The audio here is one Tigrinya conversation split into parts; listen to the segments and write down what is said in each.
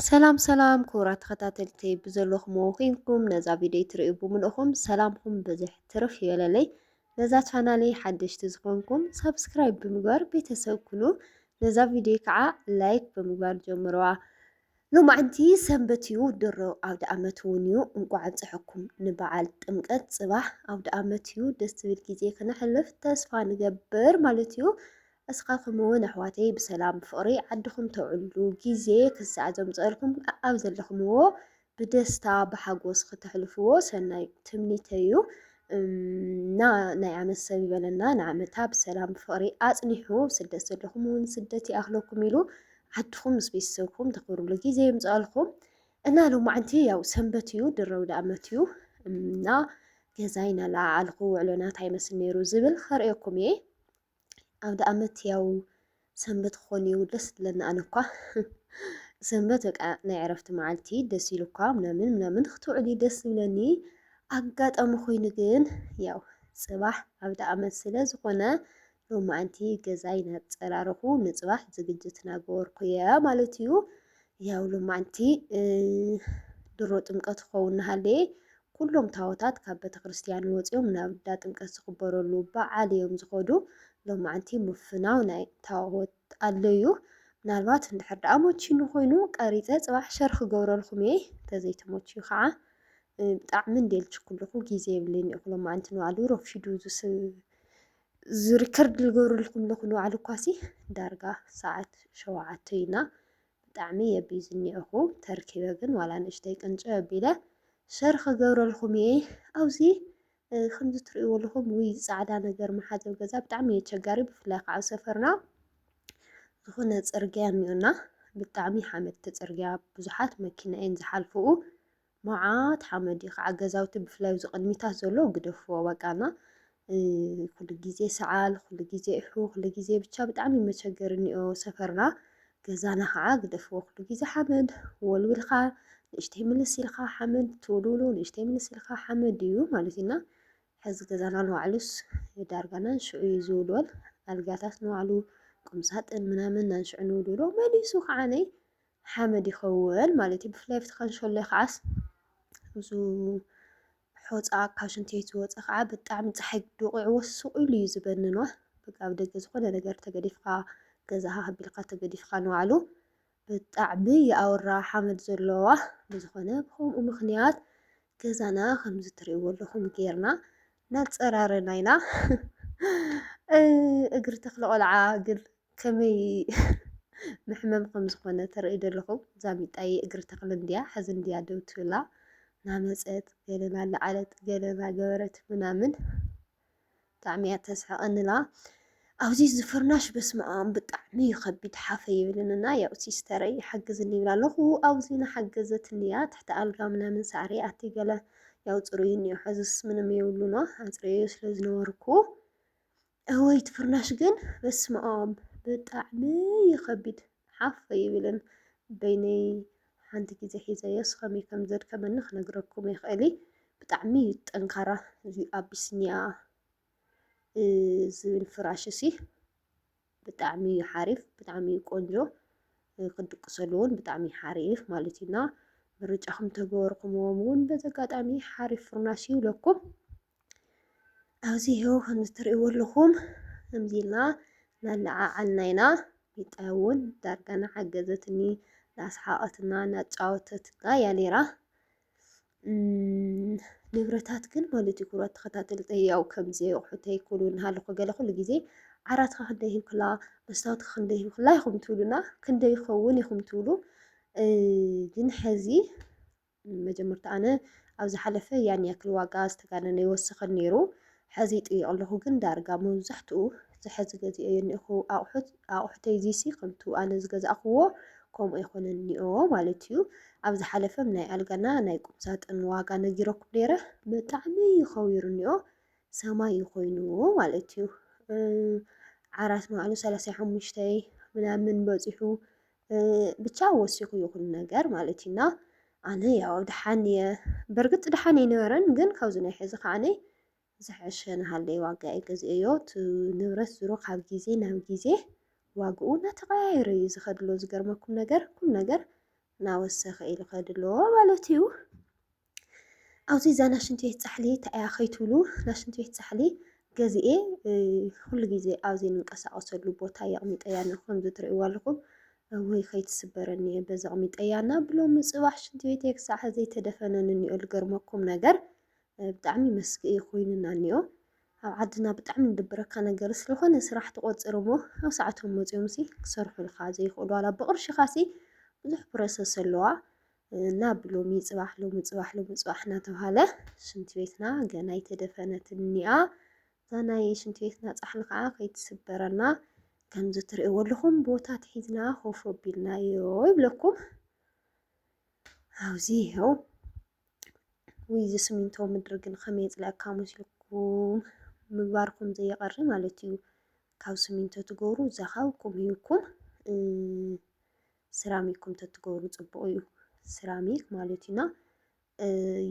ሰላም ሰላም ክቡራት ተኸታተልቲ ብዘለኹም ኮይንኩም ነዛ ቪድዮ ትሪኡ ብምልእኹም ሰላምኩም ብዙሕ ትርፍ ይበለለይ። ነዛ ቻናለይ ሓደሽቲ ዝኾንኩም ሰብስክራይብ ብምግባር ቤተሰብ ኩኑ ነዛ ቪድዮ ከዓ ላይክ ብምግባር ጀምረዋ። ሎማዓንቲ ሰንበት እዩ ድሮ ኣውደ ዓመት እውን እዩ እንቋዕ ፅሕኩም ንበዓል ጥምቀት ፅባሕ ኣውደ ዓመት እዩ ደስ ዝብል ግዜ ክነሕልፍ ተስፋ ንገብር ማለት እዩ። እስኻትኩም እውን ኣሕዋተይ ብሰላም ብፍቕሪ ዓድኹም ተውዕሉ ግዜ ክሳዕ ዘምፀልኩም ኣብ ዘለኹምዎ ብደስታ ብሓጎስ ክተሕልፍዎ ሰናይ ትምኒተ እዩ። እና ናይ ዓመት ሰብ ይበለና ንዓመታ ብሰላም ብፍቕሪ ኣፅኒሑ ስደት ዘለኹም እውን ስደት ይኣኽለኩም ኢሉ ዓድኹም ምስ ቤተሰብኩም ተኽብርሉ ግዜ የምፅኣልኩም። እና ሎማዓንቲ ያው ሰንበት እዩ ድረ ኣውደ ዓመት እዩ እና ገዛይ እናለዓልኩ ውዕሎና እንታይ ይመስል ነይሩ ዝብል ከርእየኩም እየ። ኣውደ ዓመት ያው ሰንበት ክኾን እዩ ደስ ዝብለና ኣነ እኳ ሰንበት በቃ ናይ ዕረፍቲ መዓልቲ ደስ ኢሉ እኳ ምናምን ክትውዕል ደስ ዝብለኒ። ኣጋጣሚ ኮይኑ ግን ያው ፅባሕ ኣውደ ዓመት ስለ ዝኾነ ሎማዓንቲ ገዛይ እናፀራረኹ ንፅባሕ ዝግጅት እናገበርኩ እየ ማለት እዩ። ያው ሎማዓንቲ ድሮ ጥምቀት ክኸውን እናሃለየ ኩሎም ታቦታት ካብ ቤተክርስትያን ወፂኦም ናብ እንዳ ጥምቀት ዝኽበረሉ በዓል እዮም ዝኸዱ። ሎማዓንቲ ምፍናው ናይ ታቦት ኣሎ እዩ። ምናልባት እንድሕር ደኣ መቺኑ ኮይኑ ቀሪፀ ፅባሕ ሸር ክገብረልኩም እየ እንተዘይተመችዩ ከዓ ብጣዕሚ እንዴልች ኩልኩ ግዜ የብለይን እየ ሎማዓንቲ ንባዕሉ ረፊዱ ዝሪከርድ ዝገብረልኩም ለኹ ንባዕሉ እኳሲ ዳርጋ ሰዓት 7 ኢና ብጣዕሚ የቢዩ ዝኒአኹ ተረኪበ ግን ዋላ ንእሽተይ ቅንጭ ኣቢለ ሸር ክገብረልኩም እየ። ኣብዚ ከምዚ ትሪእዎ ኣለኹም ውይ ፃዕዳ ነገር መሓዘብ ገዛ ብጣዕሚ እየ ተቸጋሪ ብፍላይ ከዓ ሰፈርና ዝኾነ ፅርግያ እኒኦና ብጣዕሚ ሓመድቲ ፅርግያ ብዙሓት መኪና እየን ዝሓልፍኡ መዓት ሓመድ እዩ ከዓ ገዛውቲ ብፍላይ ኣብዚ ቅድሚታት ዘሎ ግደፍዎ በቃና ኩሉ ግዜ ሰዓል ኩሉ ግዜ እሑ ኩሉ ግዜ ብቻ ብጣዕሚ መቸገሪ እኒኦ ሰፈርና። ገዛና ከዓ ግደፍዎ ኩሉ ግዜ ሓመድ ወልዊልካ ንእሽተይ ምልስ ኢልካ ሓመድ ትውልውሎ ንእሽተይ ምልስ ኢልካ ሓመድ እዩ ማለት ኢና። ሕዚ ገዛና ንባዕሉስ ዳርጋ ናንሽዑ እዩ ዝውልወል ኣልጋታት ንባዕሉ ቁምሳጥን ምናምን ናንሽዑ ንውልውሎ መሊሱ ከዓነይ ሓመድ ይኸውን ማለት እዩ። ብፍላይ ኣብቲ ካንሸሎ ከዓስ እዚ ሖፃ ካብ ሽንቲ ቤት ዝወፀ ከዓ ብጣዕሚ ፀሓይ ደቂዕዎ ስቕ ኢሉ እዩ ዝበንንዋ በቃ ኣብ ደገ ዝኾነ ነገር ተገዲፍካ ገዛኻ ከቢልካ ተገዲፍካ ንባዕሉ ብጣዕሚ ይኣውራ ሓመድ ዘለዋ ብዝኾነ ብከምኡ ምክንያት ገዛና ከምዚ ትሪእዎ ኣለኹም ጌርና እናፀራረና ኢና። እግሪ ተክሊ ቆልዓ ግን ከመይ ምሕመም ከም ዝኾነ ተርኢ ዘለኹም እዛ ሚጣይ እግሪ ተክሊ እንድያ ሕዚ እንድያ ደው ትብላ ናመፀት ገለ እናለዓለት ገለ እናገበረት ምናምን ብጣዕሚ እያ ተስሕቐንላ። ኣብዚ ዝፍርናሽ በስመ ኣብ ብጣዕሚ እዩ ከቢድ ሓፈ ይብልንና ያው ሲስተረይ ሓግዝኒ ይብላ ኣለኹ ኣብዚ እናሓገዘትኒ እያ ትሕቲ ኣልጋ ምናምን ሳዕሪ ኣቲ ገለ ያው ፅሩይ እኒኦ ሕዝስ ምንም የብሉና ኣፅረዮ ስለ ዝነበርኩ እወይ እቲ ፍርናሽ ግን በስመ ኣብ ብጣዕሚ ይከቢድ ሓፍ ይብልን በይነይ ሓንቲ ግዜ ሒዘዮስ ከመይ ከም ዘድከመኒ ክነግረኩም ይኽእል ብጣዕሚ እዩ ጠንካራ እዚ ኣቢሲንያ ዝብል ፍራሽ እሲ ብጣዕሚ እዩ ሓሪፍ ብጣዕሚ እዩ ቆንጆ ክድቅሰሉ እውን ብጣዕሚ ሓሪፍ ማለት ኢና ምርጫኹም ተገበርኩምዎም እውን በዚ ኣጋጣሚ ሓሪፍ ፍርናሽ እዩ ለኩም። ኣብዚ ይኸው ከምዚ ትሪእዎ ኣለኹም ከምዚ ኢልና እናለዓዓልና ኢና ሚጣይ እውን ዳርጋ እናሓገዘትኒ እናስሓቐትና እናጫወተትና እያ ነይራ። ንብረታት ግን ማለት እዩ ክቡራት ተኸታተልቲ ያው ከምዚ ኣቑሑት ኣይኩሉ እናሃለኹ ገለ ኩሉ ግዜ ዓራትካ ክንደይ ሂብክላ መስታወትካ ክንደይ ሂብክላ ኢኹም ትብሉና ክንደይ ይኸውን ኢኹም ትብሉ ግን ሕዚ መጀመርታ ኣነ ኣብ ዝሓለፈ ያን ያክል ዋጋ ዝተጋነነ ይወስኸን ነይሩ ሕዚ ይጥይቕ ኣለኹ ግን ዳርጋ መብዛሕትኡ ዝሕዚ ገዚኦ እኒአኹ ኣቑሑተይ እዚሲ ከምቱ ኣነ ዝገዛእኽዎ ከምኡ ኣይኮነን እኒኦ ማለት እዩ። ኣብ ዝሓለፈም ናይ ኣልጋና ናይ ቁምሳጥን ዋጋ ነጊረኩም ነይረ ብጣዕሚ ይኸቢሩ እኒኦ ሰማይ እዩ ኮይኑ ማለት እዩ። ዓራት ንባዕሉ 35 ምናምን በፂሑ ብቻ ወሲኹ እዩ ኩሉ ነገር ማለት ኢና። ኣነ ያው ድሓን እየ በርግፅ ድሓን ኣይነበረን ግን ካብዚ ናይ ሕዚ ከዓነይ ዝሐሸ ናሃለይ ዋጋ እየ ገዚአዮ እቲ ንብረት ዙሮ ካብ ግዜ ናብ ግዜ ዋግኡ እናተቀያየረ እዩ ዝኸድሎ ዝገርመኩም ነገር ኩሉ ነገር ናወሰኸ ኢሉ ከድልዎ ማለት እዩ ኣብዚ ዛ ናሽንት ቤት ፃሕሊ ተኣያ ከይትብሉ ናሽንት ቤት ፃሕሊ ገዚኤ ኩሉ ግዜ ኣብዚ ንንቀሳቀሰሉ ቦታ የቕሚጠያ ከምዚ ትርእይዎ ኣለኹም ወይ ከይትስበረኒ በዚ ኣቕሚጠያና ብሎም ምፅባሕ ሽንት ቤተይ ክሳዕ ሕዚ ተደፈነን እኒኦ ዝገርመኩም ነገር ብጣዕሚ መስግኢ ኮይኑና እኒኦ ኣብ ዓድና ብጣዕሚ ዝድብረካ ነገር ስለኾነ ስራሕ ትቆፅር እሞ ኣብ ሰዓቶም መፂኦም ክሰርሑልካ ዘይኽእሉ ዋላ ብቅርሽኻ ብዙሕ ፕሮሰስ ኣለዋ እና ብሎሚ ፅባሕ ሎሚ ፅባሕ ሎሚ ፅባሕ እናተባህለ ሽንት ቤትና ገና ኣይተደፈነት እኒኣ እዛ ናይ ሽንት ቤትና ፃሕሊ ከዓ ከይትስበረና ከምዚ ትርእይዎ ኣለኹም ቦታ ትሒዝና ኮፍ ኣቢልናዮ ይብለኩም ኣብዚ ይኸው ወይ እዚ ስሚንቶ ምድሪ ግን ከመይ የፅለአካ መስለኩም ምግባርኩም ዘየቐሪ ማለት እዩ ካብ ስሚንቶ ትገብሩ ዘኻብኩም ሂብኩም ሰራሚኩም ተትገብሩ ፅቡቅ እዩ ሰራሚክ ማለት ኢና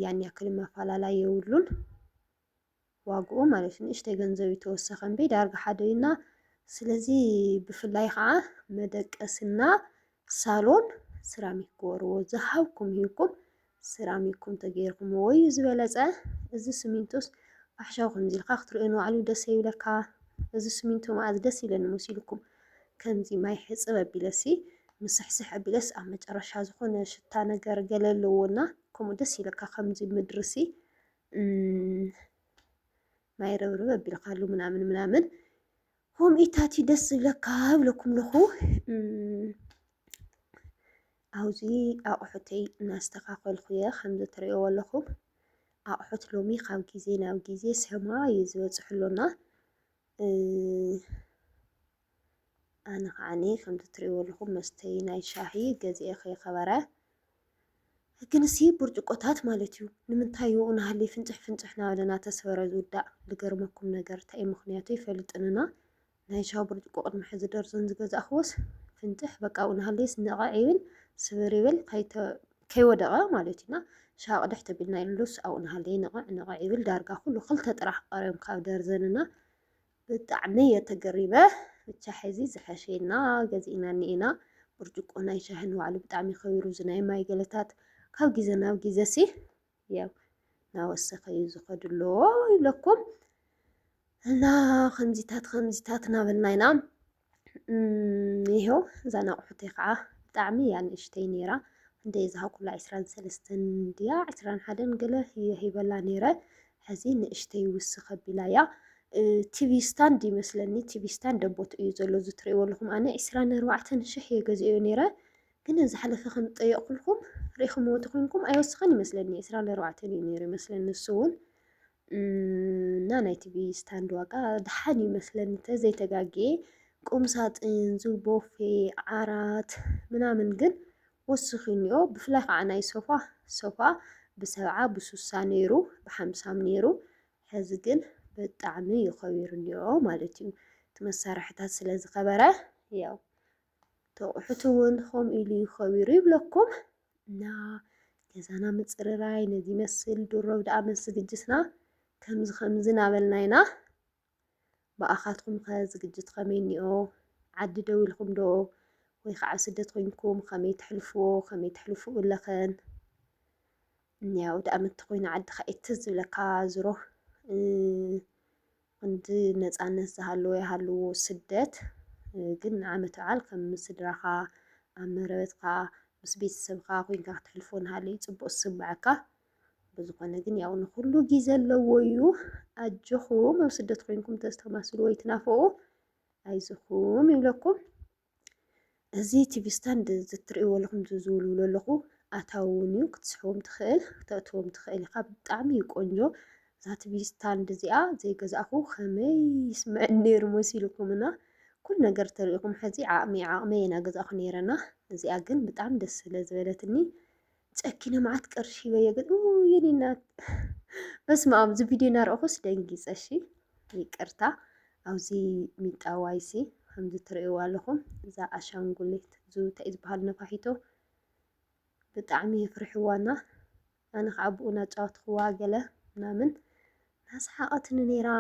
ያን ያክል መፈላለይ የብሉን ዋግኡ ማለት ንእሽተይ ገንዘብ የተወሰኸ እምበይ ዳርጋ ሓደ ኢና ስለዚ ብፍላይ ከዓ መደቀስና ሳሎን ሰራሚክ ገበርዎ ዝሃብኩም ሂብኩም ሰራሚኩም ተገይርኩም ወይ ዝበለፀ እዚ ስሚንቶስ ባሕሻው ከምዚ ኢልካ ክትሪኦ ንባዕሉ ደስ ይብለካ እዚ ስሚንቶ መኣዝ ደስ ይብለኒ መሲልኩም ከምዚ ማይ ሕፅብ ኣቢለሲ ምስሕስሕ ኣቢለስ ኣብ መጨረሻ ዝኾነ ሽታ ነገር ገለ ኣለዎና ከምኡ ደስ ይብለካ ከምዚ ምድርሲ ማይ ረብረብ ኣቢልካሉ ምናምን ምናምን ከምኡ ኢታት እዩ ደስ ዝብለካ ብለኩም ለኹ ኣብዚ ኣቑሑተይ እናስተኻኸልኩ እየ ከምዚ ትሪእዎ ኣለኹም ኣቑሑት ሎሚ ካብ ግዜ ናብ ግዜ ሰማይ እዩ ዝበፅሑሎና ኣነ ከዓኒ ከምዚ ትሪእዎ ኣለኹም መስተይ ናይ ሻሂ ገዚአ ከይኸበረ ግን ብርጭቆታት ማለት እዩ ንምንታይ ይኡ ናሃለይ ፍንጭሕ ፍንጭሕ ናበለና ተሰበረ ዝውዳእ ዝገርመኩም ነገር እንታይ እዩ ምክንያቱ ይፈልጥንና ናይ ሻሂ ብርጭቆ ቅድሚ ሕዚ ደርዘን ዝገዛእኽዎስ ፍንጭሕ በቃ ኣብኡ ናሃለይስ ንቕዕ ይብል ስብር ይብል ከይወደቐ ማለት ኢና ሻሂ ቅድሕ ተቢልና ኢሉስ ኣብኡ ናሃለይ ንቕዕ ይብል ዳርጋ ኩሉ ክልተ ጥራሕ ቀርዮም ካብ ደርዘንና ብጣዕሚ እየ ተገሪመ ብቻ ሕዚ ዝሐሸየና ገዚእና እኒአና ብርጭቆ ናይ ሻሂ ንባዕሉ ብጣዕሚ ከቢሩ እዚ ናይ ማይ ገለታት ካብ ግዜ ናብ ግዜ ያው ናወሰኸ እዩ ዝኸድሎ ይብለኩም እና ከምዚታት እናበልና ኢና ይኸው እዛን ኣቑሑተይ ከዓ ብጣዕሚ እያ ንእሽተይ ነይራ እንደይ ዝሃብኩላ 23 ድያ 21 ገለ ይሂበላ ነይረ ሕዚ ንእሽተይ ውስኽ ኣቢላ እያ ቲቪ ስታንድ ይመስለኒ ቲቪ ስታንድ ኣቦቱ እዩ ዘሎ እዚ ትሪእዎ ኣለኹም ኣነ 24,000 እየ ገዚኦ ነይረ ግን ዝሓለፈ ከም ዝጠየቕኩልኩም ሪኢኹምዎ ተኮይንኩም ኣይወስኸን ይመስለኒ 24 እዩ ነይሩ ይመስለኒ ንሱ እውን እና ናይ ቲቪ ስታንድ ዋጋ ድሓን ይመስለኒ ተዘይተጋግየ ቁም ሳጥን ዝቦፌ ዓራት ምናምን ግን ወስኽ እኒኦ ብፍላይ ከዓ ናይ ሶፋ ብ70 ብ60 ነይሩ ብ50 ነይሩ ሕዚ ግን ብጣዕሚ ይኸቢር እኒኦ ማለት እዩ እቲ መሳርሕታት ስለ ዝኸበረ ያው ተቑሑት እውን ከምኡ ኢሉ ይኸቢሩ ይብለኩም እና ገዛና ምፅርራይ ነዚ መስል ድሮብ ደኣ መስ ዝግጅትና ከምዚ ናበልና ኢና ብኣኻትኩም ከ ዝግጅት ከመይ እኒኦ ዓዲ ደው ኢልኩም ዶ ወይ ከዓ ስደት ኮይንኩም ከመይ ተሕልፍዎ ኣለኸን ያው ዳኣመቲ ኮይኑ ዓድካ እትዝ ዝብለካ ዝሮ እንዲ ነፃነት ዝሃለዎ ይሃልዎ ስደት ግን ዓመት በዓል ከም ስድራኻ ኣብ መረበትካ ምስ ቤተሰብካ ኮይንካ ክትሕልፎ ንሃለዩ ፅቡቅ ዝስምዓካ ብዝኾነ ግን ያው ንኩሉ ግዜ ኣለዎ እዩ ኣጆኹም ኣብ ስደት ኮይንኩም ተስተማስሉ ወይ ትናፍቑ ኣይዞኹም ይብለኩም እዚ ቲቪ ስታንድ ዝትርእይዎ ኣለኹም ዝውልውሎ ኣለኹ ኣታዊ እውን እዩ ክትስሕቦም ትኽእል ክተእትዎም ትኽእል ኢኻ ብጣዕሚ እዩ ቆንጆ እዛ ቲቪ ስታንድ እዚኣ ዘይገዛእኹ ከመይ ይስምዐኒ ነይሩ መሲልኩምና ኩሉ ነገር ተሪኢኹም ሕዚ ዓቕመይ ኢና ገዛእኹ ነይረና እዚኣ ግን ብጣዕሚ ደስ ስለ ዝበለትኒ ጨኪነ መዓት ቅርሺ በየገ የኔ እናት በስመ አብ እዚ ቪድዮ እናርአኹስ ደንጊፀ እሺ ይቅርታ ኣብዚ ሚጣዋይሲ ከምዚ ትርእይዋ ኣለኹም እዛ ኣሻንጉሊት እንታይ ዝበሃል ነፋሒቶ ብጣዕሚ የፍርሕዋና ኣነ ከዓ ብኡ እናጫወትኽዋ ገለ ምናምን ናስሓቐትኒ ነይራ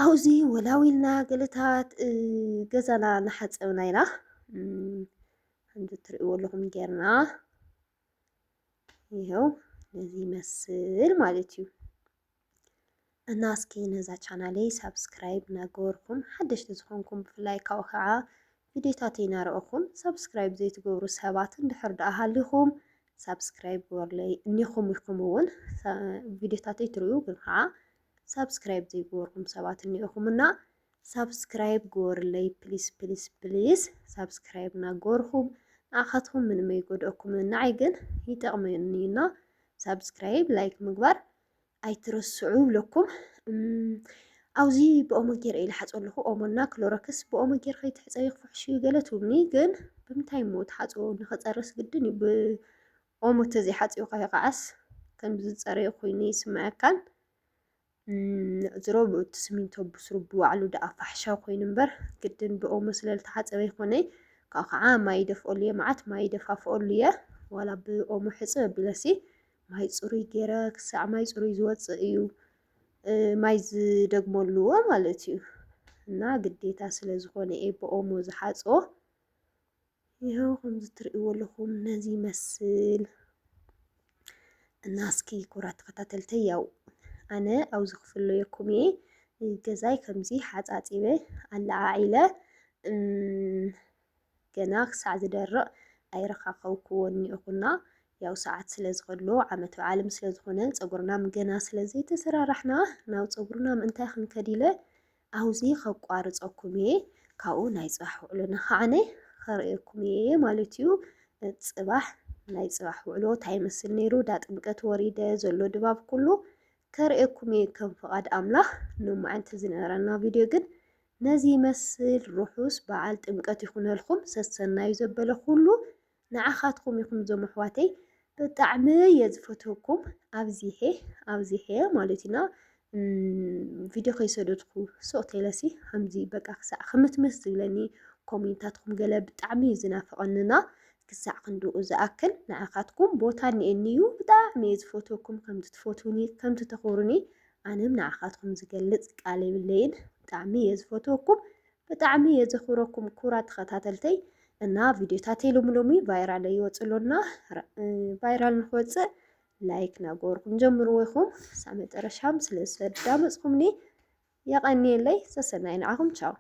ኣብዚ ወላዊልና ገለታት ገዛና ናሓፀብና ኢና ከምዚ ትርእይዎ ኣለኹም ጌርና ይኸው ነዚ ይመስል ማለት እዩ እና እስኪ ነዛ ቻናለይ ሰብስክራይብ ናገበርኩም ሓደሽቲ ዝኾንኩም ብፍላይ ካብኡ ከዓ ቪድዮታተይ እናረአኹም ሰብስክራይብ ዘይትገብሩ ሰባት እንድሕር ደኣ ሃሊኹም ሰብስክራይብ ግበርለይ እኒኹም ኢልኩም እውን ቪድዮታተይ ትሪኡ ግን ከዓ ሰብስክራይብ ዘይገበርኩም ሰባት እኒአኹም እና ሰብስክራይብ ግበርለይ ፕሊስ ፕሊስ ፕሊስ ሰብስክራይብ እናገበርኩም ንኣኻትኩም ምንም ኣይጎድአኩምን ንዓይ ግን ይጠቕመኒና ሰብስክራይብ ላይክ ምግባር ኣይትረስዑ ብለኩም ኣብዚ ብኦሞ ጌር ኢለ ሓፅ ኣለኹ ኦሞና ክሎሮክስ ብኦሞ ጌር ከይትሕፀቢ ክፍሕሽ እዩ ገለ ትብልኒ ግን ብምንታይ ሞ ትሓፅቦ ንኽፀርስ ግድን እዩ ብኦሞ ተዘይሓፂብካ ከዓስ ከምዚ ዝፀረየ ኮይኑ ይስምዐካን ዝሮ ብእቲ ስሚንቶ ብስሩ ብባዕሉ ደኣ ፋሕሻ ኮይኑ እምበር ግድን ብኦሞ ስለልተሓፀበ ይኮነይ ካብኡ ከዓ ማይ ደፍኦሉ እየ መዓት ማይ ደፋፍኦሉ እየ ዋላ ብኦሞ ሕፅብ ኣቢለሲ ማይ ፅሩይ ገይረ ክሳዕ ማይ ፅሩይ ዝወፅእ እዩ ማይ ዝደግመሉዎ ማለት እዩ እና ግዴታ ስለ ዝኾነ እየ ብኦሞ ዝሓፆ ይኸው ከምዚ ትሪእዎ ኣለኹም ነዚ ይመስል እና እስኪ ኩራት ተኸታተልተይ ያው ኣነ ኣብዚ ክፍለየኩም እየ ገዛይ ከምዚ ሓፃፂበ ኣለዓዒለ ገና ክሳዕ ዝደርቕ ኣይረኻኸብክዎ እኒአኹና ያው ሰዓት ስለ ዝኸድሎ ዓመት በዓልም ስለ ዝኾነ ፀጉርናም ገና ስለ ዘይተሰራራሕና ናብ ፀጉርና ምእንታይ ክንከድ ኢለ ኣብዚ ከቋርፀኩም እየ ካብኡ ናይ ፅባሕ ውዕሎና ከዓነ ከርእየኩም እየ ማለት እዩ ፅባሕ ናይ ፅባሕ ውዕሎ እንታይ ይመስል ነይሩ ዳ ጥምቀት ወሪደ ዘሎ ድባብ ኩሉ ከርእየኩም እየ ከም ፍቓድ ኣምላኽ ንማዓንቲ ዝነበረና ቪድዮ ግን ነዚ ይመስል ርሑስ በዓል ጥምቀት ይኹነልኩም ሰሰናዩ ዘበለ ኩሉ ንዓኻትኩም ይኹም ዞም ኣሕዋተይ ብጣዕሚ እየ ዝፈትወኩም ኣብዚሄ ማለት ኢና ቪድዮ ከይሰደድኩ ሱቕ ተይለሲ ከምዚ በቃ ክሳዕ ክምትምስ ዝብለኒ ኮሜንታትኩም ገለ ብጣዕሚ እዩ ዝናፍቐንና ክሳዕ ክንድኡ ዝኣክል ንዓኻትኩም ቦታ እኒአኒ እዩ ብጣዕሚ እየ ዝፈትወኩም ከምዚ ትፈትውኒ ከምቲ ተኽብሩኒ ኣነም ንዓኻትኩም ዝገልፅ ቃል የብለይን ብጣዕሚ እየ ዝፈትወኩም ብጣዕሚ እየ ዘኽብረኩም ኩራት ተኸታተልተይ እና ቪድዮታተይ ሎሚ ቫይራል ይወፅሎና ቫይራል ንክወፅእ ላይክ ናገበርኩም ጀምርዎ ኢኹም ሳብ መጨረሻም ስለ ዝዳመፅኩምኒ የቐኒየለይ ሰሰናይ ንዓኹም ቻው